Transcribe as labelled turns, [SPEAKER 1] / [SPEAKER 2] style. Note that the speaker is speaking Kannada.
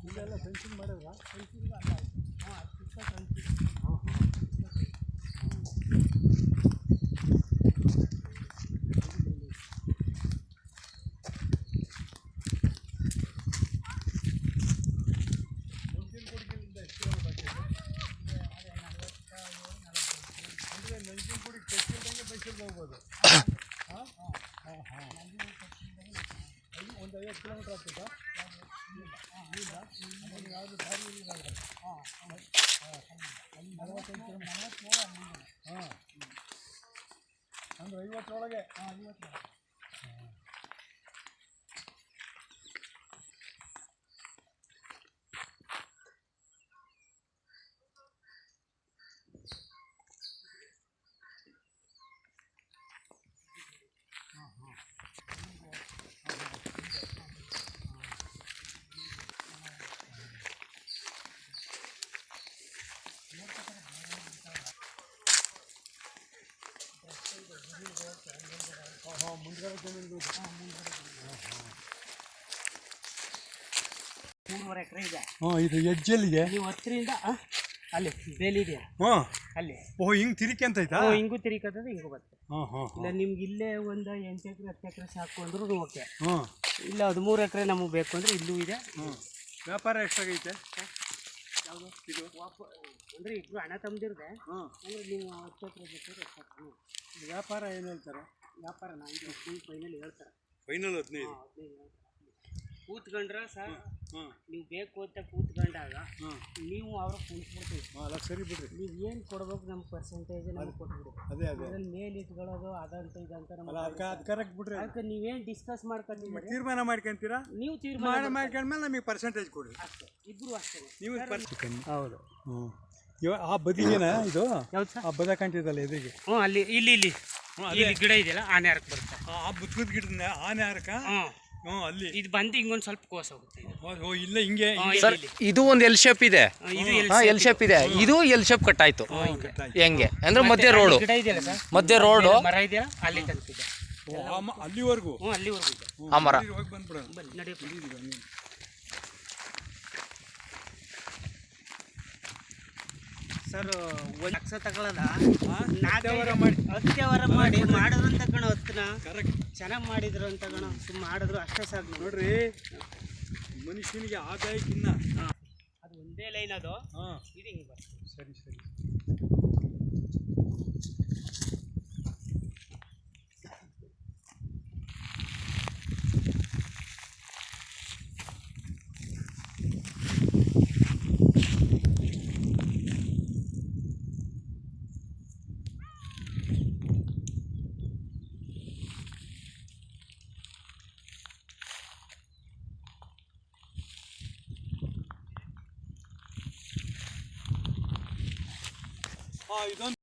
[SPEAKER 1] ಇಲ್ಲೆಲ್ಲ ಫೆನ್ಸಿಂಗ್ ಮಾಡಿದ್ರ ನಂಜನಗೂಡಿಗೆ ಟೆಕ್ಕಿಲ್ದಂಗೆ ಬೈಸಲ್ಲಿ ಹೋಗ್ಬೋದು. ಒಂದು 50 ಕಿಲೋಮೀಟ್ರ್ ಆಗ್ತದಾ? ಯಾವುದು ದಾರಿ ಇಲ್ಲ. 45 ಕಿಲೋಮೀಟ್ರ್. ಅಂದರೆ 50 ಮುಂದ್ಗಡೆ ಜಮೀನು
[SPEAKER 2] 3.5 ಎಕರೆ ಇದೆ.
[SPEAKER 1] ಇದು ಹೆಜ್ಜೆಲ್ಲಿದೆ?
[SPEAKER 2] ನೀವು 10ರಿಂದ ಅಲ್ಲಿ ಬೇಲಿ ಇದೆಯಾ ಅಲ್ಲಿ.
[SPEAKER 1] ಹಿಂಗೆ ತಿರಿಕೆಂತೈತಾ?
[SPEAKER 2] ಹಿಂಗೂ ತಿರಿಕತ್ತದ, ಹಿಂಗೂ ಬರ್ತದೆ. ಇಲ್ಲ ನಿಮ್ಗೆ ಇಲ್ಲೇ ಒಂದು 8 ಎಕರೆ 10 ಎಕರೆ ಸಾಕು ಅಂದ್ರೂ ಓಕೆ. ಇಲ್ಲ 13 ಎಕರೆ ನಮಗೆ ಬೇಕು ಅಂದರೆ ಇಲ್ಲೂ ಇದೆ.
[SPEAKER 1] ವ್ಯಾಪಾರ ಎಷ್ಟಾಗೈತೆ?
[SPEAKER 2] ಯಾವುದು ಇದು ಅಂದರೆ ಇಬ್ಬರು ಹಣ ತಮ್ಮದಿರದೆ ಅಂದರೆ ನೀವು 10 ಎಕರೆ ಬೇಕಾದ್ರೆ
[SPEAKER 1] ವ್ಯಾಪಾರ ಏನು ಹೇಳ್ತಾರೆ?
[SPEAKER 2] ವ್ಯಾಪಾರ ನಾನು 15 ಫೈನಲ್ ಹೇಳ್ತಾರೆ.
[SPEAKER 1] ಫೈನಲ್ 15
[SPEAKER 2] ಕೂತ್ಕೊಂಡ್ರ ಸರ್ ನೀವು ಬೇಕು ಅಂತ ಕೂತ್ಕೊಂಡಾಗ ನೀವು ಅವ್ರ ಕುಂತ್ಬಿಡ್ತೀವಿ.
[SPEAKER 1] ಅಲ್ಲ ಸರಿ ಬಿಡ್ರಿ,
[SPEAKER 2] ನೀವು ಏನು ಕೊಡ್ಬೇಕು ನಮ್ಮ ಪರ್ಸೆಂಟೇಜ್ ನಮಗೆ ಕೊಟ್ಬಿಡಿ.
[SPEAKER 1] ಅದ್ರಲ್ಲಿ
[SPEAKER 2] ಮೇಲೆ ಇಟ್ಕೊಳ್ಳೋದು ಅದಂತ ಇದಂತ
[SPEAKER 1] ಅದು ಕರೆಕ್ಟ್ ಬಿಡ್ರಿ.
[SPEAKER 2] ಅದಕ್ಕೆ ನೀವೇನು ಡಿಸ್ಕಸ್ ಮಾಡ್ಕೊಂತೀವಿ,
[SPEAKER 1] ತೀರ್ಮಾನ ಮಾಡ್ಕೊಂತೀರಾ?
[SPEAKER 2] ನೀವು ತೀರ್ಮಾನ
[SPEAKER 1] ಮಾಡ್ಕೊಂಡ್ಮೇಲೆ ನಮಗೆ ಪರ್ಸೆಂಟೇಜ್ ಕೊಡ್ರಿ.
[SPEAKER 2] ಅಷ್ಟೇ, ಇಬ್ಬರು ಅಷ್ಟೇ.
[SPEAKER 1] ನೀವು
[SPEAKER 2] ಹೌದು.
[SPEAKER 1] ಆ ಬದಿಗೇನ ಇದು?
[SPEAKER 2] ಯಾವ್ದು ಸರ್?
[SPEAKER 1] ಆ ಬದ ಕಾಣ್ತಿದ್ದಲ್ಲ ಎದುರಿಗೆ?
[SPEAKER 2] ಅಲ್ಲಿ ಇಲ್ಲಿ ಗಿಡ ಇದೆಯಲ್ಲ ಆನೆ ಹರಕ್ ಬರುತ್ತೆ.
[SPEAKER 1] ಆ ಬುದ್ಧದ ಗಿಡದ ಆನೆ ಹರಕ ಅಲ್ಲಿ
[SPEAKER 2] ಇದು ಬಂದು ಹಿಂಗೊಂದು ಸ್ವಲ್ಪ ಕೋಸ ಹೋಗುತ್ತೆ.
[SPEAKER 1] ಇಲ್ಲ ಹಿಂಗೆ
[SPEAKER 3] ಸರ್, ಇದು ಒಂದು ಎಲ್ ಶೇಪ್ ಇದೆ. ಎಲ್ ಶೇಪ್ ಇದೆ, ಇದು ಎಲ್ ಶೇಪ್ ಕಟ್ ಆಯ್ತು. ಹೆಂಗೆ ಅಂದ್ರೆ ಮಧ್ಯ ರೋಡು, ಮಧ್ಯ ರೋಡು
[SPEAKER 2] ಮರ ಇದೆಯಲ್ಲ ಅಲ್ಲಿ ತನಕ ಇದೆ.
[SPEAKER 1] ಅಲ್ಲಿವರೆಗೂ
[SPEAKER 2] ಅಲ್ಲಿವರೆಗೂ ಇದೆ
[SPEAKER 3] ಆ ಮರ. ಸರ್
[SPEAKER 2] ಒಂದು ಲಕ್ಷ ತಗೊಳ್ಳೋದ 10 ವಾರ ಮಾಡಿ ಮಾಡಿದ್ರು ಅಂತ ಕಣ. 10ನ ಚೆನ್ನಾಗಿ ಮಾಡಿದ್ರು ಅಂತ ಕಣ. ಸುಮ್ಮನೆ ಮಾಡಿದ್ರು ಅಷ್ಟೇ ಸಾಕು
[SPEAKER 1] ನೋಡ್ರಿ. ಮನುಷ್ಯನಿಗೆ ಆದಾಯಕ್ಕಿನ್ನ
[SPEAKER 2] ಅದು ಒಂದೇ ಲೈನ್. ಅದು ಇದು ಹಿಂಗೆ ಬರ್ತದೆ.
[SPEAKER 1] ಸರಿ ಸರಿ. ಇದೊಂದು